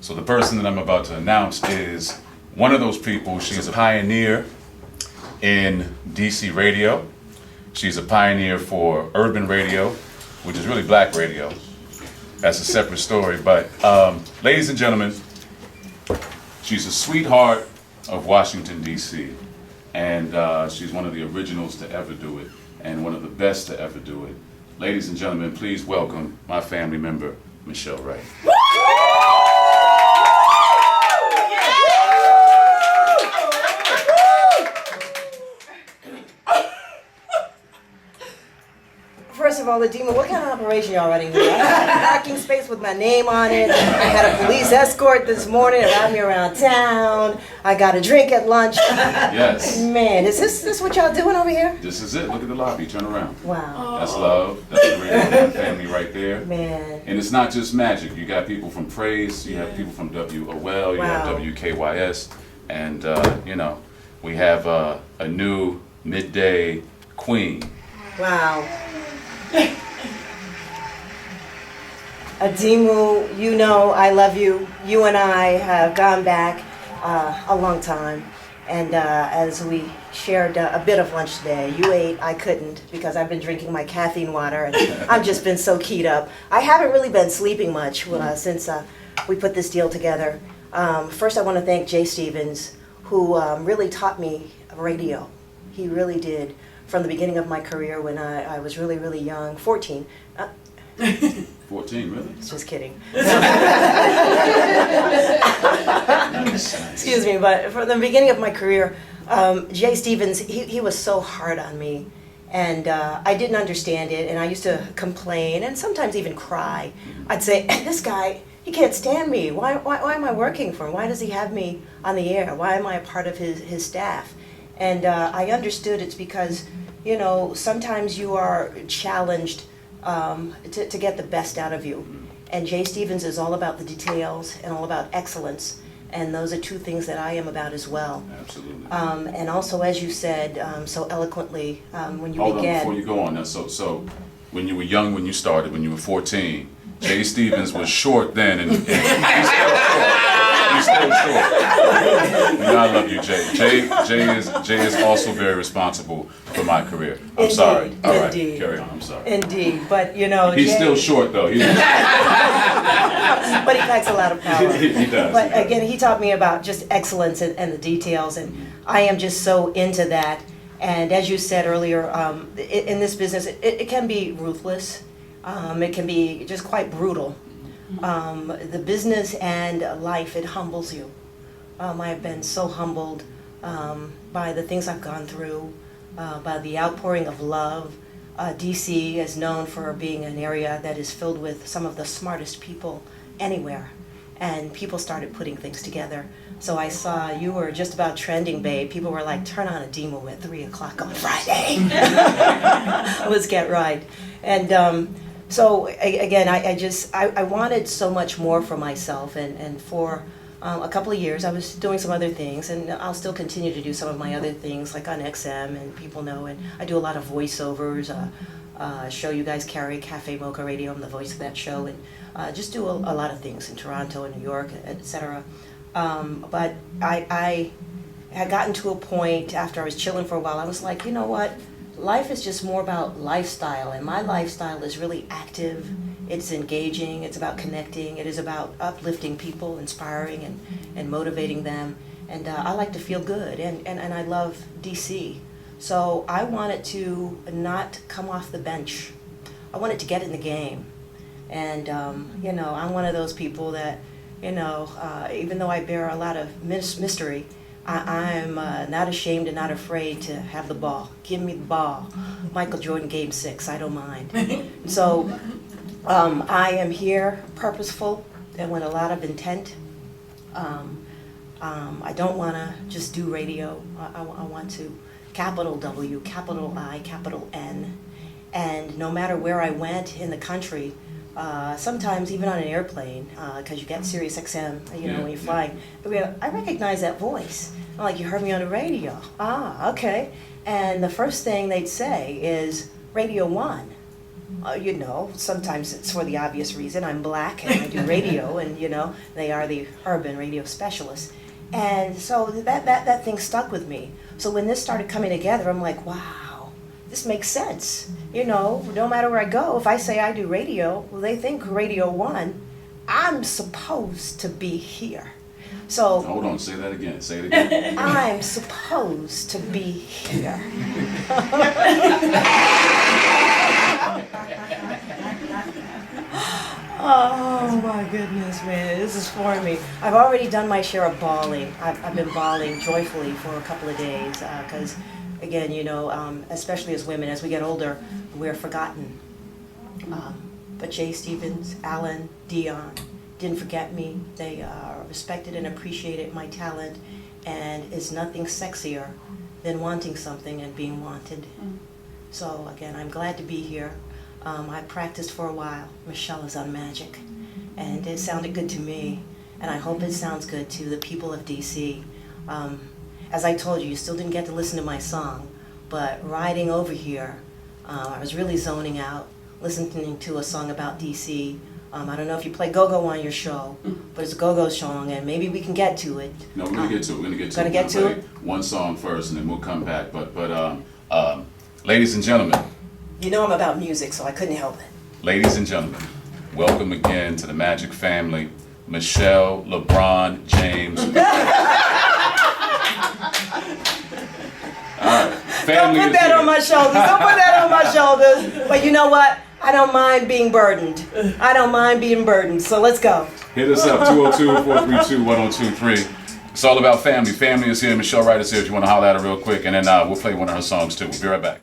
So the person that I'm about to announce is one of those people. She's a pioneer in DC radio. She's a pioneer for urban radio, which is really black radio. That's a separate story. But ladies and gentlemen, she's a sweetheart of Washington, DC. And she's one of the originals to ever do it, and one of the best to ever do it. Ladies and gentlemen, please welcome my family member, Michel Wright. First of all, the demon, what kind of operation y'all running here? I had a parking space with my name on it. I had a police escort this morning around me around town. I got a drink at lunch. Yes. Man, is this what y'all doing over here? This is it. Look at the lobby. Turn around. Wow. That's love. That's the radio family right there. Man. And it's not just Majic. You got people from Praise. You have people from WOL. You have WKYS. And, you know, we have a new midday queen. Wow. Adimu, you know I love you. You and I have gone back a long time. And as we shared a bit of lunch today, you ate, I couldn't, because I've been drinking my caffeine water and I've just been so keyed up. I haven't really been sleeping much since we put this deal together. First I want to thank Jay Stevens, who really taught me radio. He really did. From the beginning of my career when I was really, really young, 14. 14, really? Just kidding. Excuse me, but from the beginning of my career, Jay Stevens, he was so hard on me. And I didn't understand it, and I used to complain and sometimes even cry. I'd say, this guy, he can't stand me. Why am I working for him? Why does he have me on the air? Why am I a part of his staff? And I understood it's because, you know, sometimes you are challenged to get the best out of you. And Jay Stevens is all about the details and all about excellence. And those are two things that I am about as well. Absolutely. And also, as you said so eloquently, when you Hold began. on, before you go on. Now, so when you were young, when you started, when you were 14, Jay Stevens was short then, and he's still short. He's still short. You know, I love you, Jay. Jay is also very responsible for my career. I'm Indeed, sorry. All right, indeed. carry on. I'm sorry. Indeed, but you know, He's Jay, still short though. but he packs a lot of power. He does. But again, he taught me about just excellence and the details, and I am just so into that. And as you said earlier, in this business, it can be ruthless. It can be just quite brutal. The business and life, it humbles you. I've been so humbled by the things I've gone through, by the outpouring of love. DC is known for being an area that is filled with some of the smartest people anywhere. And people started putting things together. So I saw you were just about trending, babe. People were like, turn on a demo at 3 o'clock on Friday. Let's get right. And so again, I wanted so much more for myself, and for a couple of years I was doing some other things, and I'll still continue to do some of my other things, like on XM, and people know, and I do a lot of voiceovers, show you guys carry Cafe Mocha Radio, I'm the voice of that show, and just do a lot of things in Toronto and New York, etc. But I had gotten to a point after I was chilling for a while, I was like, you know what? Life is just more about lifestyle, and my lifestyle is really active. It's engaging, it's about connecting, it is about uplifting people, inspiring and motivating them. And I like to feel good, and I love DC. So I wanted to not come off the bench. I wanted to get in the game. And, you know, I'm one of those people that, you know, even though I bear a lot of mystery, I'm not ashamed and not afraid to have the ball. Give me the ball. Michael Jordan, Game 6, I don't mind. So I am here, purposeful, and with a lot of intent. I don't want to just do radio. I want to capital W, capital I, capital N. And no matter where I went in the country, sometimes even on an airplane, because you get Sirius XM, you know, when you're flying, I recognize that voice. I'm like, you heard me on the radio. Ah, okay. And the first thing they'd say is, Radio 1. You know, sometimes it's for the obvious reason. I'm black and I do radio, and you know, they are the urban radio specialists. And so that thing stuck with me. So when this started coming together, I'm like, wow, this makes sense. You know, no matter where I go, if I say I do radio, well, they think Radio 1, I'm supposed to be here. So hold on, say that again. Say it again. I'm supposed to be here. Oh my goodness, man, this is for me. I've already done my share of bawling. I've been bawling joyfully for a couple of days because, again, you know, especially as women, as we get older, we're forgotten. But Jay Stevens, Alan, Dion didn't forget me. They respected and appreciated my talent, and is nothing sexier than wanting something and being wanted. So again, I'm glad to be here. I practiced for a while. Michel is on Majic, and it sounded good to me, and I hope it sounds good to the people of DC. As I told you, you still didn't get to listen to my song, but riding over here, I was really zoning out, listening to a song about DC. I don't know if you play go-go on your show, but it's a go-go song, and maybe we can get to it. No, we're gonna get to it. We're gonna get to Gonna it. get to We'll it? play one song first, and then we'll come back. But ladies and gentlemen, You know I'm about music, so I couldn't help it. ladies and gentlemen, welcome again to the Majic family, Michelle, LeBron, James. All right, Don't family put is that here. on my shoulders. Don't put that on my shoulders. But you know what? I don't mind being burdened. I don't mind being burdened. So let's go. Hit us up, 202-432-1023. It's all about family. Family is here. Michel Wright is here if you want to holler at her real quick. And then we'll play one of her songs too. We'll be right back.